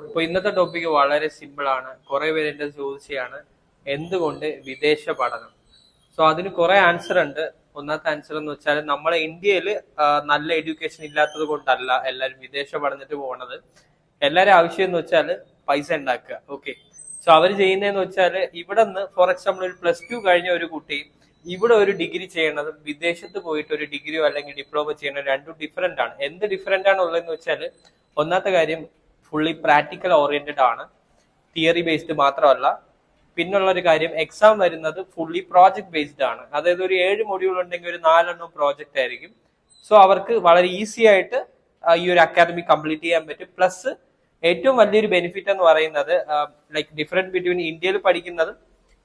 അപ്പൊ ഇന്നത്തെ ടോപ്പിക്ക് വളരെ സിമ്പിൾ ആണ്. കുറെ പേര് എന്റെ ചോദിച്ചാണ് എന്തുകൊണ്ട് വിദേശ പഠനം. സോ അതിന് കുറെ ആൻസർ ഉണ്ട്. ഒന്നാമത്തെ ആൻസർ എന്ന് വെച്ചാൽ നമ്മളെ ഇന്ത്യയിൽ നല്ല എഡ്യൂക്കേഷൻ ഇല്ലാത്തത് കൊണ്ടല്ല എല്ലാവരും വിദേശ പഠനത്തിന് പോണത്. എല്ലാവരും ആവശ്യം എന്ന് വെച്ചാൽ പൈസ ഉണ്ടാക്കുക. ഓക്കെ, സോ അവർ ചെയ്യുന്നതെന്ന് വെച്ചാൽ ഇവിടെ നിന്ന് ഫോർ എക്സാമ്പിൾ ഒരു +2 കഴിഞ്ഞ ഒരു കുട്ടി ഇവിടെ ഒരു ഡിഗ്രി ചെയ്യണതും വിദേശത്ത് പോയിട്ട് ഒരു ഡിഗ്രിയോ അല്ലെങ്കിൽ ഡിപ്ലോമ ചെയ്യണത് രണ്ടും ഡിഫറെന്റ് ആണ്. എന്ത് ഡിഫറെന്റ് ആണ് ഉള്ളതെന്ന് വെച്ചാൽ ഒന്നാമത്തെ കാര്യം ഫുള്ളി പ്രാക്ടിക്കൽ ഓറിയന്റഡ് ആണ്, തിയറി ബേസ്ഡ് മാത്രമല്ല. പിന്നുള്ള ഒരു കാര്യം എക്സാം വരുന്നത് ഫുള്ളി പ്രോജക്ട് ബേസ്ഡ് ആണ്. അതായത് ഒരു 7 മൊഡ്യൂൾ ഉണ്ടെങ്കിൽ ഒരു 4 പ്രോജക്റ്റ് ആയിരിക്കും. സോ അവർക്ക് വളരെ ഈസി ആയിട്ട് ഈ ഒരു അക്കാദമി കംപ്ലീറ്റ് ചെയ്യാൻ പറ്റും. പ്ലസ് ഏറ്റവും വലിയൊരു ബെനിഫിറ്റ് എന്ന് പറയുന്നത് ലൈക്ക് ഡിഫറെന്റ് ബിറ്റ്വീൻ ഇന്ത്യയിൽ പഠിക്കുന്നതും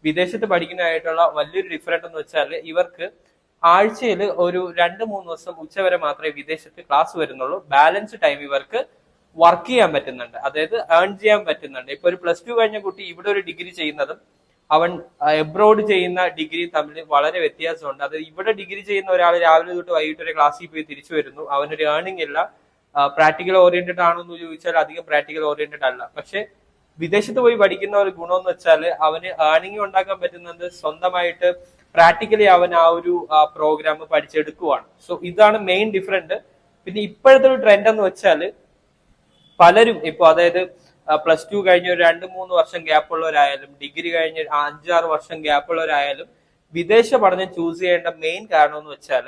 വിദേശത്ത് പഠിക്കുന്നതായിട്ടുള്ള വലിയൊരു ഡിഫറൻറ്റ് എന്ന് വെച്ചാൽ ഇവർക്ക് ആഴ്ചയിൽ ഒരു 2-3 ദിവസം ഉച്ചവരെ മാത്രമേ വിദേശത്ത് ക്ലാസ് വരുന്നുള്ളൂ. ബാലൻസ് ടൈം ഇവർക്ക് വർക്ക് ചെയ്യാൻ പറ്റുന്നുണ്ട്, അതായത് ഏൺ ചെയ്യാൻ പറ്റുന്നുണ്ട്. ഇപ്പൊ ഒരു +2 കഴിഞ്ഞ കുട്ടി ഇവിടെ ഒരു ഡിഗ്രി ചെയ്യുന്നതും അവൻ എബ്രോഡ് ചെയ്യുന്ന ഡിഗ്രി തമ്മിൽ വളരെ വ്യത്യാസമുണ്ട്. അതായത് ഇവിടെ ഡിഗ്രി ചെയ്യുന്ന ഒരാൾ രാവിലെ തൊട്ട് വൈകിട്ട് വരെ ക്ലാസ്സിൽ പോയി തിരിച്ചു വരുന്നു, അവനൊരു ഏർണിംഗ് ഇല്ല. പ്രാക്ടിക്കൽ ഓറിയന്റഡ് ആണോ എന്ന് ചോദിച്ചാൽ അധികം പ്രാക്ടിക്കൽ ഓറിയന്റഡ് അല്ല. പക്ഷെ വിദേശത്ത് പോയി പഠിക്കുന്ന ഒരു ഗുണം എന്ന് വെച്ചാൽ അവന് ഏർണിംഗ് ഉണ്ടാക്കാൻ പറ്റുന്നത് സ്വന്തമായിട്ട് പ്രാക്ടിക്കലി അവൻ ആ ഒരു പ്രോഗ്രാം പഠിച്ചെടുക്കുവാണ്. സോ ഇതാണ് മെയിൻ ഡിഫറൻറ്റ്. പിന്നെ ഇപ്പോഴത്തെ ഒരു ട്രെൻഡ് എന്ന് വെച്ചാൽ പലരും ഇപ്പൊ അതായത് +2 കഴിഞ്ഞ ഒരു 2-3 വർഷം ഗ്യാപ്പ് ഉള്ളവരായാലും ഡിഗ്രി കഴിഞ്ഞ് 5-6 വർഷം ഗ്യാപ്പ് ഉള്ളവരായാലും വിദേശ പഠനം ചൂസ് ചെയ്യേണ്ട മെയിൻ കാരണം എന്ന് വെച്ചാൽ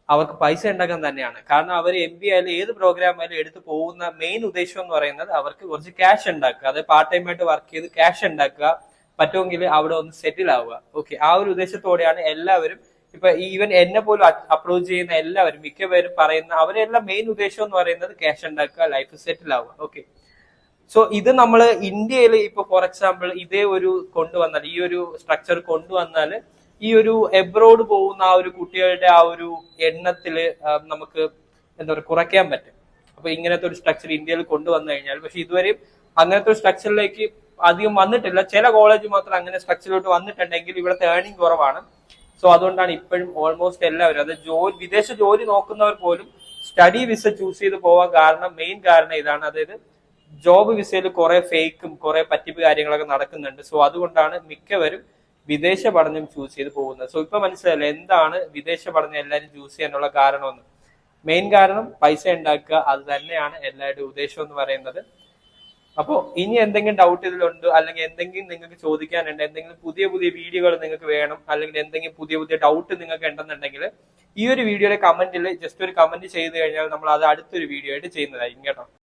അവർക്ക് പൈസ ഉണ്ടാക്കാൻ തന്നെയാണ്. കാരണം അവർ MBA ആയാലും ഏത് പ്രോഗ്രാം ആയാലും എടുത്ത് പോകുന്ന മെയിൻ ഉദ്ദേശം എന്ന് പറയുന്നത് അവർക്ക് കുറച്ച് ക്യാഷ് ഉണ്ടാക്കുക, അതായത് പാർട്ട് ടൈം ആയിട്ട് വർക്ക് ചെയ്ത് ക്യാഷ് ഉണ്ടാക്കുക, പറ്റുമെങ്കിൽ അവിടെ ഒന്ന് സെറ്റിൽ ആവുക. ഓക്കെ, ആ ഒരു ഉദ്ദേശത്തോടെയാണ് എല്ലാവരും ഇപ്പൊ ഈവൻ എന്നെ പോലും അപ്രോച്ച് ചെയ്യുന്ന എല്ലാവരും മിക്കവരും പറയുന്ന അവരെല്ലാം മെയിൻ ഉദ്ദേശം എന്ന് പറയുന്നത് ക്യാഷ് ഉണ്ടാക്കുക, ലൈഫ് സെറ്റിൽ ആവുക. ഓക്കെ, സോ ഇത് നമ്മൾ ഇന്ത്യയിൽ ഇപ്പൊ ഫോർ എക്സാമ്പിൾ ഇതേ ഒരു കൊണ്ടുവന്നാൽ, ഈ ഒരു സ്ട്രക്ചർ കൊണ്ടുവന്നാൽ ഈ ഒരു എബ്രോഡ് പോകുന്ന ആ ഒരു കുട്ടികളുടെ ആ ഒരു എണ്ണത്തില് നമുക്ക് എന്താ പറയുക കുറയ്ക്കാൻ പറ്റും. അപ്പൊ ഇങ്ങനത്തെ ഒരു സ്ട്രക്ചർ ഇന്ത്യയിൽ കൊണ്ടുവന്നു കഴിഞ്ഞാൽ, പക്ഷെ ഇതുവരെയും അങ്ങനത്തെ ഒരു സ്ട്രക്ചറിലേക്ക് അധികം വന്നിട്ടില്ല. ചില കോളേജ് മാത്രം അങ്ങനെ സ്ട്രക്ചറിലോട്ട് വന്നിട്ടുണ്ടെങ്കിൽ ഇവിടുത്തെ ഏർണിംഗ് കുറവാണ്. സോ അതുകൊണ്ടാണ് ഇപ്പോഴും ഓൾമോസ്റ്റ് എല്ലാവരും, അതായത് വിദേശ ജോലി നോക്കുന്നവർ പോലും സ്റ്റഡി വിസ ചൂസ് ചെയ്ത് പോവാൻ കാരണം മെയിൻ കാരണം ഇതാണ്. അതായത് ജോബ് വിസയിൽ കുറെ ഫേക്കും കുറെ പറ്റിപ്പ് കാര്യങ്ങളൊക്കെ നടക്കുന്നുണ്ട്. സോ അതുകൊണ്ടാണ് മിക്കവരും വിദേശ പഠനം ചൂസ് ചെയ്ത് പോകുന്നത്. സോ ഇപ്പൊ മനസ്സിലായല്ലോ എന്താണ് വിദേശ പഠനം എല്ലാവരും ചൂസ് ചെയ്യാനുള്ള കാരണമെന്ന്. മെയിൻ കാരണം പൈസ ഉണ്ടാക്കുക, അത് തന്നെയാണ് എല്ലാവരുടെയും ഉദ്ദേശം എന്ന് പറയുന്നത്. അപ്പോൾ ഇനി എന്തെങ്കിലും ഡൗട്ട് ഇതിലുണ്ട്, അല്ലെങ്കിൽ എന്തെങ്കിലും നിങ്ങൾക്ക് ചോദിക്കാനുണ്ട്, എന്തെങ്കിലും പുതിയ പുതിയ വീഡിയോകൾ നിങ്ങൾക്ക് വേണം, അല്ലെങ്കിൽ എന്തെങ്കിലും പുതിയ പുതിയ ഡൗട്ട് നിങ്ങൾക്ക് ഉണ്ടെന്നുണ്ടെങ്കിൽ ഈ ഒരു വീഡിയോയുടെ കമന്റിൽ ജസ്റ്റ് ഒരു കമന്റ് ചെയ്ത് കഴിഞ്ഞാൽ നമ്മൾ അത് അടുത്തൊരു വീഡിയോ ആയിട്ട് ചെയ്യുന്നതായിരിക്കും കേട്ടോ.